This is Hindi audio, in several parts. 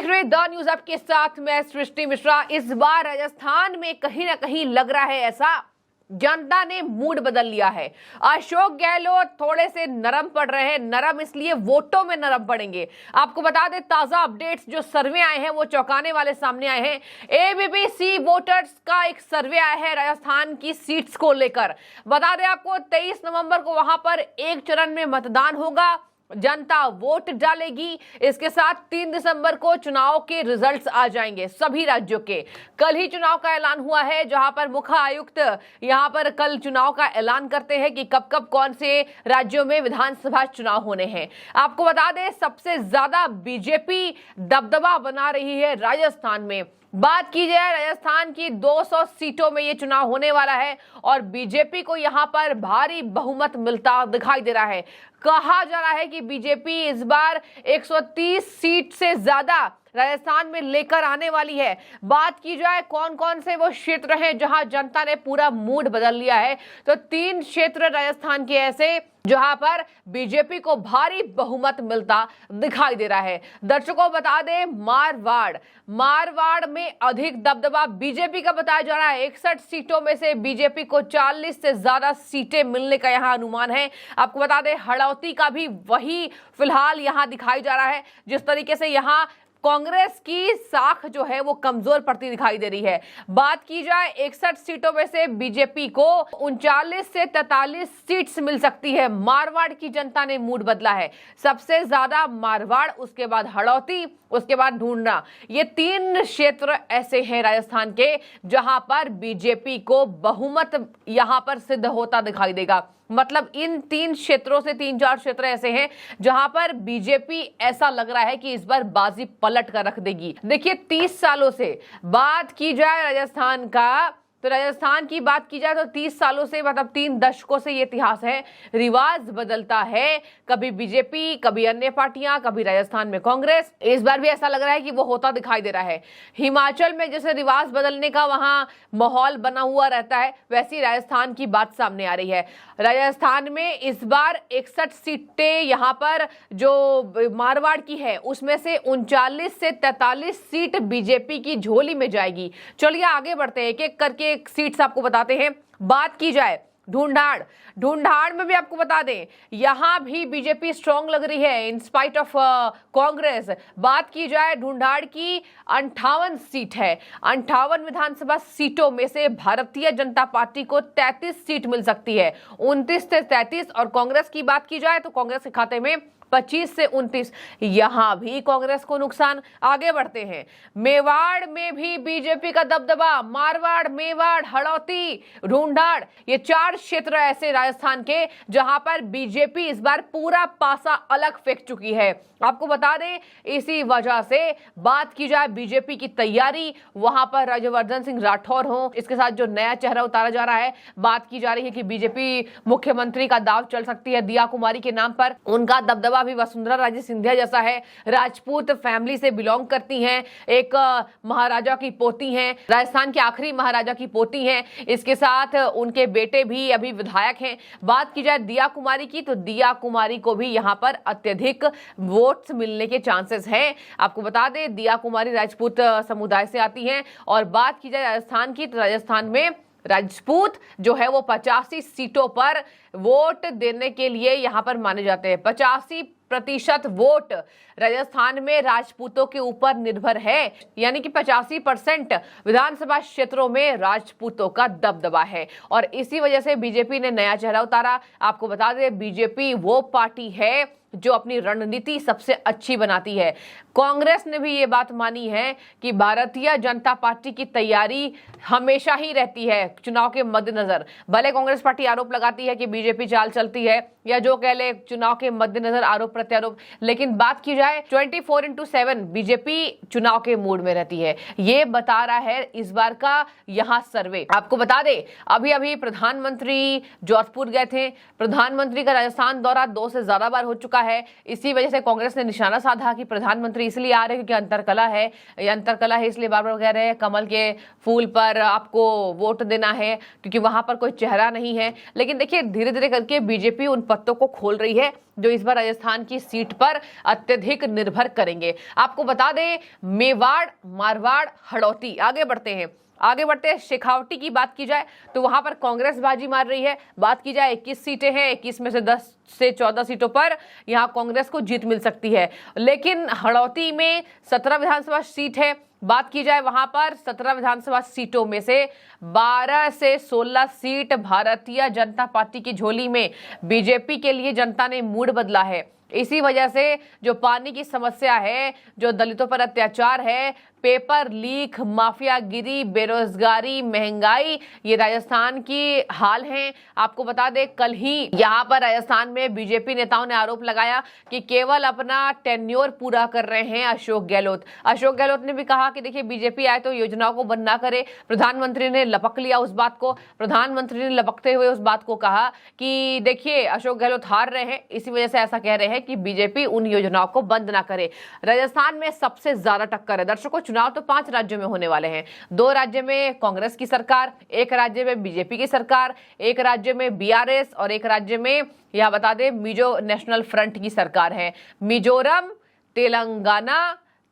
देख रहे द न्यूज आपके साथ मैं सृष्टि मिश्रा। इस बार राजस्थान में कहीं ना कहीं लग रहा है ऐसा जनता ने मूड बदल लिया है। अशोक गहलोत थोड़े से नरम पड़ रहे हैं। नरम इसलिए वोटों में नरम पड़ेंगे। आपको बता दें ताजा अपडेट्स जो सर्वे आए हैं वो चौंकाने वाले सामने आए हैं। एबीपी वोटर्स का एक सर्वे आया है राजस्थान की सीट्स को लेकर। बता दें आपको 23 नवंबर को वहां पर एक चरण में मतदान होगा, जनता वोट डालेगी। इसके साथ 3 दिसंबर को चुनाव के रिजल्ट्स आ जाएंगे सभी राज्यों के। कल ही चुनाव का ऐलान हुआ है, जहां पर मुख्य आयुक्त यहां पर कल चुनाव का ऐलान करते हैं कि कब कब कौन से राज्यों में विधानसभा चुनाव होने हैं। आपको बता दें सबसे ज्यादा बीजेपी दबदबा बना रही है राजस्थान में। बात की जाए राजस्थान की 200 सीटों में ये चुनाव होने वाला है और बीजेपी को यहां पर भारी बहुमत मिलता दिखाई दे रहा है। कहा जा रहा है कि बीजेपी इस बार 130 सीट से ज्यादा राजस्थान में लेकर आने वाली है। बात की जाए कौन कौन से वो क्षेत्र हैं जहां जनता ने पूरा मूड बदल लिया है, तो 3 क्षेत्र राजस्थान के ऐसे जहां पर बीजेपी को भारी बहुमत मिलता दिखाई दे रहा है। दर्शकों बता दें मारवाड़ में अधिक दबदबा बीजेपी का बताया जा रहा है। 61 सीटों में से बीजेपी को 40 से ज्यादा सीटें मिलने का यहां अनुमान है। आपको बता दें हड़ौती का भी वही फिलहाल यहां दिखाई जा रहा है। जिस तरीके से यहां कांग्रेस की साख जो है वो कमजोर पड़ती दिखाई दे रही है। बात की जाए 61 सीटों में से बीजेपी को 39 से 43 सीट्स मिल सकती है। मारवाड़ की जनता ने मूड बदला है। सबसे ज्यादा मारवाड़, उसके बाद हड़ौती, उसके बाद ढूंढना। ये 3 क्षेत्र ऐसे हैं राजस्थान के जहां पर बीजेपी को बहुमत यहां पर सिद्ध होता दिखाई देगा। मतलब इन 3 क्षेत्रों से 3-4 क्षेत्र ऐसे हैं जहां पर बीजेपी ऐसा लग रहा है कि इस बार बाजी पलट कर रख देगी। देखिए 30 सालों से बात की जाए राजस्थान का, तो राजस्थान की बात की जाए तो 30 सालों से मतलब 3 दशकों से ये इतिहास है। रिवाज बदलता है, कभी बीजेपी, कभी अन्य पार्टियां, कभी राजस्थान में कांग्रेस। इस बार भी ऐसा लग रहा है कि वो होता दिखाई दे रहा है। हिमाचल में जैसे रिवाज बदलने का वहां माहौल बना हुआ रहता है, वैसी राजस्थान की बात सामने आ रही है। राजस्थान में इस बार 61 सीटें यहां पर जो मारवाड़ की है उसमें से 39 से 43 सीट बीजेपी की झोली में जाएगी। चलिए आगे बढ़ते हैं, एक एक करके सीट्स आपको बताते हैं। बात की जाए ढूंढाड़ में भी आपको बता दें यहां भी बीजेपी स्ट्रांग लग रही है इन स्पाइट ऑफ कांग्रेस। बात की जाए ढूंढाड़ की 58 सीट है। 58 विधानसभा सीटों में से भारतीय जनता पार्टी को 33 सीट मिल सकती है, 29 से 33। और कांग्रेस की बात की जाए तो कांग्रेस के खाते में 25 से 29, यहां भी कांग्रेस को नुकसान। आगे बढ़ते हैं, मेवाड़ में भी बीजेपी का दबदबा। मारवाड़, मेवाड़, हड़ौती, ढूंढाड़, ये 4 क्षेत्र ऐसे राजस्थान के जहां पर बीजेपी इस बार पूरा पासा अलग फेंक चुकी है। आपको बता दें इसी वजह से बात की जाए बीजेपी की तैयारी, वहां पर राज्यवर्धन सिंह राठौर हो, इसके साथ जो नया चेहरा उतारा जा रहा है, बात की जा रही है कि बीजेपी मुख्यमंत्री का दाव चल सकती है दिया कुमारी के नाम पर। उनका दबदबा भी वसुंधरा राजे सिंधिया जैसा है। राजपूत फैमिली से बिलोंग करती हैं, एक महाराजा की पोती हैं, राजस्थान के आखिरी महाराजा की पोती हैं। इसके साथ उनके बेटे भी अभी विधायक हैं। बात की जाए दिया कुमारी की, तो दिया कुमारी को भी यहां पर अत्यधिक वोट्स मिलने के चांसेस हैं। आपको बता दें दिया कुमारी राजपूत समुदाय से आती हैं। और बात की जाए राजस्थान की, तो राजस्थान में राजपूत जो है वो 85 सीटों पर वोट देने के लिए यहां पर माने जाते हैं। 85% वोट राजस्थान में राजपूतों के ऊपर निर्भर है, यानी कि 85% विधानसभा क्षेत्रों में राजपूतों का दबदबा है। और इसी वजह से बीजेपी ने नया चेहरा उतारा। आपको बता दें बीजेपी वो पार्टी है जो अपनी रणनीति सबसे अच्छी बनाती है। कांग्रेस ने भी ये बात मानी है कि भारतीय जनता पार्टी की तैयारी हमेशा ही रहती है चुनाव के मद्देनजर। भले कांग्रेस पार्टी आरोप लगाती है कि बीजेपी चाल चलती है, या जो कह ले चुनाव के मद्देनजर आरोप प्रत्यारोप, लेकिन बात की जाए 24/7 बीजेपी चुनाव के मूड में रहती है। ये बता रहा है इस बार का यहां सर्वे। आपको बता दें अभी अभी प्रधानमंत्री जोधपुर गए थे। प्रधानमंत्री का राजस्थान दौरा 2 से ज्यादा बार हो चुका है। है। इसी वजह से कांग्रेस ने निशाना साधा कि प्रधानमंत्री इसलिए आ रहे हैं क्योंकि अंतरकला है, ये अंतरकला है, इसलिए बार बार कह रहे हैं कमल के फूल पर आपको वोट देना है क्योंकि वहां पर कोई चेहरा नहीं है। लेकिन देखिए धीरे धीरे करके बीजेपी उन पत्तों को खोल रही है जो इस बार राजस्थान की सीट पर अत्यधिक निर्भर करेंगे। आपको बता दें मेवाड़, मारवाड़, हड़ौती, आगे बढ़ते हैं शेखावटी की बात की जाए तो वहां पर कांग्रेस बाजी मार रही है। बात की जाए 21 सीटें हैं, 21 में से 10 से 14 सीटों पर यहां कांग्रेस को जीत मिल सकती है। लेकिन हड़ौती में 17 विधानसभा सीट है। बात की जाए वहां पर 17 विधानसभा सीटों में से 12 से 16 सीट भारतीय जनता पार्टी की झोली में। बीजेपी के लिए जनता ने मूड बदला है। इसी वजह से जो पानी की समस्या है, जो दलितों पर अत्याचार है, पेपर लीक, माफियागिरी, बेरोजगारी, महंगाई, ये राजस्थान की हाल हैं। आपको बता दें कल ही यहां पर राजस्थान में बीजेपी नेताओं ने आरोप लगाया कि केवल अपना टेन्योर पूरा कर रहे हैं अशोक गहलोत ने भी कहा कि देखिए बीजेपी आए तो योजनाओं को बंद ना करे। प्रधानमंत्री ने लपक लिया उस बात को। प्रधानमंत्री ने लपकते हुए उस बात को कहा कि देखिए अशोक गहलोत हार रहे हैं, इसी वजह से ऐसा कह रहे हैं कि बीजेपी उन योजनाओं को बंद ना करे। राजस्थान में सबसे ज्यादा टक्कर है। दर्शकों चुनाव तो 5 राज्यों में होने वाले हैं। 2 राज्य में कांग्रेस की सरकार, 1 राज्य में बीजेपी की सरकार, 1 राज्य में बीआरएस और 1 राज्य में यह बता दें मिजो नेशनल फ्रंट की सरकार है। मिजोरम, तेलंगाना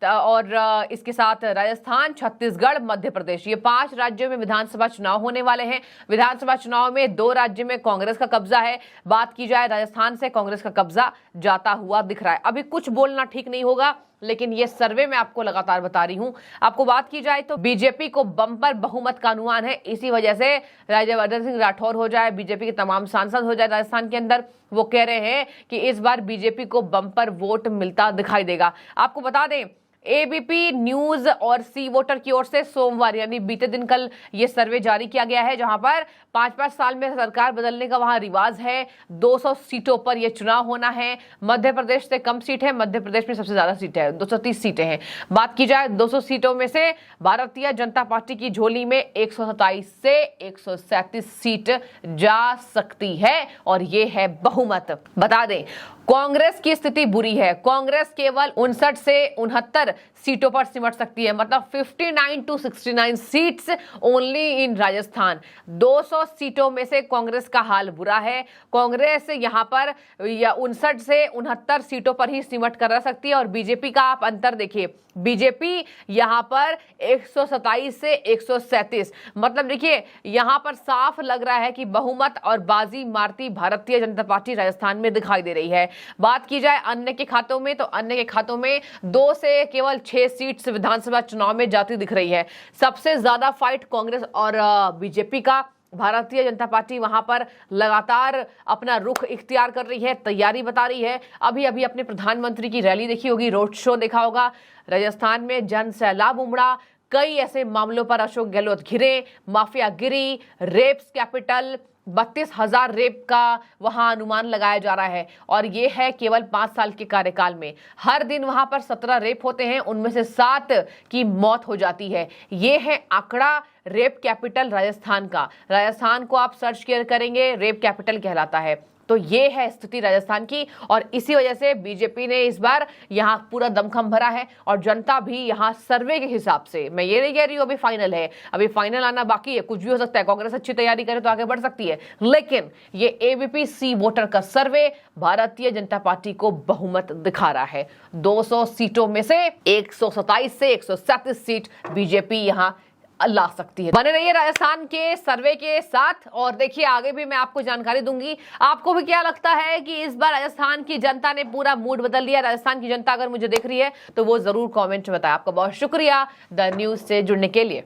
और इसके साथ राजस्थान, छत्तीसगढ़, मध्य प्रदेश, ये 5 राज्यों में विधानसभा चुनाव होने वाले हैं। विधानसभा चुनाव में 2 राज्य में कांग्रेस का कब्जा है। बात की जाए राजस्थान से कांग्रेस का कब्जा जाता हुआ दिख रहा है। अभी कुछ बोलना ठीक नहीं होगा, लेकिन ये सर्वे मैं आपको लगातार बता रही हूं। आपको बात की जाए तो बीजेपी को बम्पर बहुमत का अनुमान है। इसी वजह से राज्यवर्धन सिंह राठौर हो जाए, बीजेपी के तमाम सांसद हो जाए राजस्थान के अंदर, वो कह रहे हैं कि इस बार बीजेपी को बम्पर वोट मिलता दिखाई देगा। आपको बता दें एबीपी न्यूज और सी वोटर की ओर से सोमवार यानी बीते दिन कल ये सर्वे जारी किया गया है, जहां पर 5-5 साल में सरकार बदलने का वहां रिवाज है। 200 सीटों पर यह चुनाव होना है। मध्य प्रदेश से कम सीट है, मध्य प्रदेश में सबसे ज्यादा सीटें हैं, 230 सीटें हैं। बात की जाए 200 सीटों में से भारतीय जनता पार्टी की झोली में 127 से 137 सीट जा सकती है और ये है बहुमत। बता दें कांग्रेस की स्थिति बुरी है। कांग्रेस केवल 59 से 69 सीटों पर सिमट सकती है, मतलब 59 to 69 seats only in Rajasthan. 200 सीटों में से कांग्रेस का हाल बुरा है। कांग्रेस यहां पर 59 से 69 सीटों पर ही सिमट कर रह सकती है और बीजेपी का आप अंतर देखिए, बीजेपी यहां पर 127 से 137, मतलब देखिए यहां पर साफ लग रहा है कि बहुमत और बाजी मारती भारतीय जनता पार्टी राजस्थान में दिखाई दे रही है। बात की जाए अन्य के खातों में तो अन्य के खातों में 2 से केवल 6 सीट्स विधानसभा चुनाव में जाती दिख रही है। सबसे ज्यादा फाइट कांग्रेस और बीजेपी का। भारतीय जनता पार्टी वहां पर लगातार अपना रुख इख्तियार कर रही है, तैयारी बता रही है। अभी अभी अपने प्रधानमंत्री की रैली देखी होगी, रोड शो देखा होगा। राजस्थान में जन सैलाब उमड़ा, कई ऐसे मामलों पर अशोक गहलोत घिरे, माफियागिरी, रेप्स कैपिटल, 32,000 रेप का वहां अनुमान लगाया जा रहा है और ये है केवल 5 साल के कार्यकाल में। हर दिन वहां पर 17 रेप होते हैं, उनमें से 7 की मौत हो जाती है। ये है आंकड़ा रेप कैपिटल राजस्थान का। राजस्थान को आप सर्च करेंगे, रेप कैपिटल कहलाता है। तो ये है स्थिति राजस्थान की और इसी वजह से बीजेपी ने इस बार यहां पूरा दमखम भरा है और जनता भी यहां सर्वे के हिसाब से, मैं ये नहीं कह रही हूं अभी फाइनल है, अभी फाइनल आना बाकी है, कुछ भी हो सकता है। कांग्रेस अच्छी तैयारी करे तो आगे बढ़ सकती है, लेकिन ये एबीपी सी वोटर का सर्वे भारतीय जनता पार्टी को बहुमत दिखा रहा है। 200 सीटों में से 127 से 137 सीट बीजेपी यहां ला सकती है। बने रहिए राजस्थान के सर्वे के साथ और देखिए आगे भी मैं आपको जानकारी दूंगी। आपको भी क्या लगता है कि इस बार राजस्थान की जनता ने पूरा मूड बदल लिया? राजस्थान की जनता अगर मुझे देख रही है तो वो जरूर कमेंट में बताए। आपका बहुत शुक्रिया द न्यूज से जुड़ने के लिए।